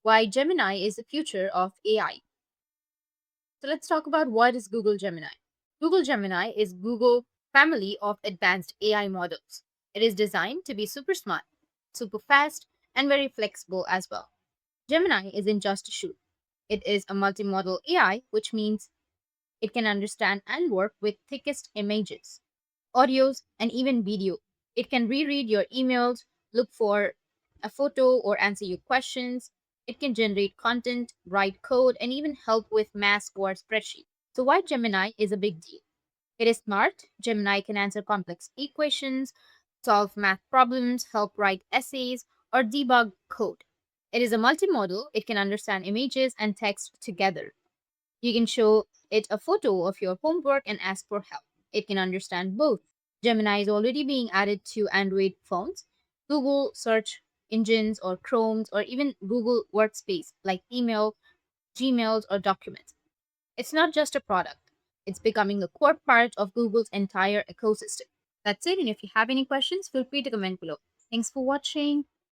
why Gemini is the future of AI. So let's talk about what is Google Gemini. Google Gemini is Google family of advanced AI models. It is designed to be super smart, super fast, and very flexible as well. Gemini isn't just a shoe. It is a multimodal AI, which means it can understand and work with thickest images, audios, and even video. It can reread your emails, look for a photo, or answer your questions. It can generate content, write code, and even help with math or spreadsheet. So why Gemini is a big deal? It is smart. Gemini can answer complex equations, solve math problems, help write essays, or debug code. It is a multimodal. It can understand images and text together. You can show it a photo of your homework and ask for help. It can understand both. Gemini is already being added to Android phones, Google search engines or Chromes, or even Google Workspace like email, Gmails, or documents. It's not just a product, it's becoming the core part of Google's entire ecosystem. That's it. And if you have any questions, feel free to comment below. Thanks for watching.